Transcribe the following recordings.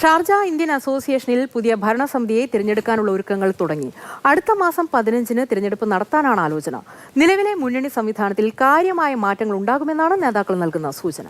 Sharjah Indian അസോസിയേഷനിൽ പുതിയ ഭരണസമിതിയെ തിരഞ്ഞെടുക്കാനുള്ള ഒരുക്കങ്ങൾ തുടങ്ങി. അടുത്ത മാസം 15-ന് തിരഞ്ഞെടുപ്പ് നടത്താനാണ് ആലോചന. നിലവിലെ മുന്നണി സംവിധാനത്തിൽ കാര്യമായ മാറ്റങ്ങൾ ഉണ്ടാകുമെന്നാണ് നേതാക്കൾ നൽകുന്ന സൂചന.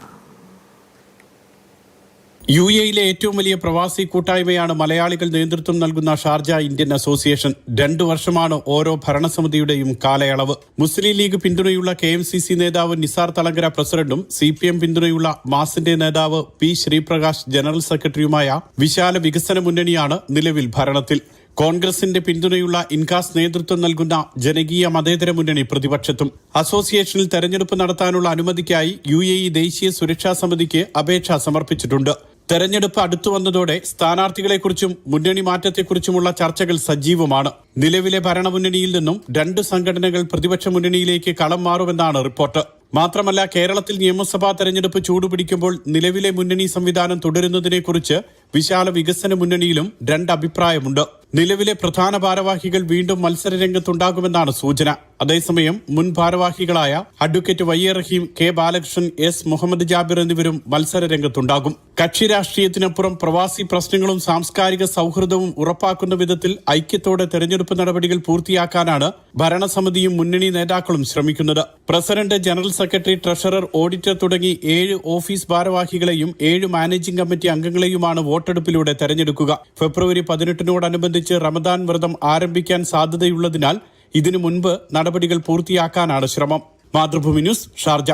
UAE-യിലെ ഏറ്റവും വലിയ പ്രവാസി കൂട്ടായ്മയാണ് മലയാളികൾ നേതൃത്വം നൽകുന്ന ഷാർജ ഇന്ത്യൻ അസോസിയേഷൻ. 2 വർഷമാണ് ഓരോ ഭരണസമിതിയുടെയും കാലയളവ്. മുസ്ലിം ലീഗ് പിന്തുണയുള്ള KMCC നേതാവ് നിസാർ തളങ്കര പ്രസിഡന്റും CPM പിന്തുണയുള്ള മാസിന്റെ നേതാവ് P. ശ്രീപ്രകാശ് ജനറൽ സെക്രട്ടറിയുമായ വിശാല വികസന മുന്നണിയാണ് നിലവിൽ ഭരണത്തിൽ. കോൺഗ്രസിന്റെ പിന്തുണയുള്ള ഇൻകാസ് നേതൃത്വം നൽകുന്ന ജനകീയ മതേതര മുന്നണി പ്രതിപക്ഷത്തും. അസോസിയേഷനിൽ തെരഞ്ഞെടുപ്പ് നടത്താനുള്ള അനുമതിക്കായി UAE ദേശീയ സുരക്ഷാ സമിതിക്ക് അപേക്ഷ സമർപ്പിച്ചിട്ടുണ്ട്. തെരഞ്ഞെടുപ്പ് അടുത്തു വന്നതോടെ സ്ഥാനാർത്ഥികളെക്കുറിച്ചും മുന്നണി മാറ്റത്തെക്കുറിച്ചുമുള്ള ചർച്ചകൾ സജീവമാണ്. നിലവിലെ ഭരണമുന്നണിയിൽ നിന്നും 2 സംഘടനകൾ പ്രതിപക്ഷ മുന്നണിയിലേക്ക് കളം മാറുമെന്നാണ് റിപ്പോർട്ട്. മാത്രമല്ല, കേരളത്തിൽ നിയമസഭാ തെരഞ്ഞെടുപ്പ് ചൂടുപിടിക്കുമ്പോൾ നിലവിലെ മുന്നണി സംവിധാനം തുടരുന്നതിനെക്കുറിച്ച് വിശാല വികസന മുന്നണിയിലും 2 അഭിപ്രായമുണ്ട്. നിലവിലെ പ്രധാന ഭാരവാഹികൾ വീണ്ടും മത്സരരംഗത്തുണ്ടാകുമെന്നാണ് സൂചന. അതേസമയം മുൻ ഭാരവാഹികളായ അഡ്വക്കേറ്റ് YA റഹീം, K. ബാലകൃഷ്ണൻ, S. മുഹമ്മദ് ജാബിർ എന്നിവരും മത്സരരംഗത്തുണ്ടാകും. കക്ഷി രാഷ്ട്രീയത്തിനപ്പുറം പ്രവാസി പ്രശ്നങ്ങളും സാംസ്കാരിക സൗഹൃദവും ഉറപ്പാക്കുന്ന വിധത്തിൽ ഐക്യത്തോടെ തെരഞ്ഞെടുപ്പ് നടപടികൾ പൂർത്തിയാക്കാനാണ് ഭരണസമിതിയും മുന്നണി നേതാക്കളും ശ്രമിക്കുന്നത്. President, general secretary, treasurer, auditor തുടങ്ങി 7 ഓഫീസ് ഭാരവാഹികളെയും 7 മാനേജിംഗ് കമ്മിറ്റി അംഗങ്ങളെയുമാണ് വോട്ടെടുപ്പിലൂടെ തെരഞ്ഞെടുക്കുക. ഫെബ്രുവരി 18-നോടനുബന്ധിച്ച് റമദാൻ വ്രതം ആരംഭിക്കാൻ സാധ്യതയുള്ളതിനാൽ ഇതിനു മുൻപ് നടപടികൾ പൂർത്തിയാക്കാനാണ് ശ്രമം. Mathrubhumi news, Sharjah.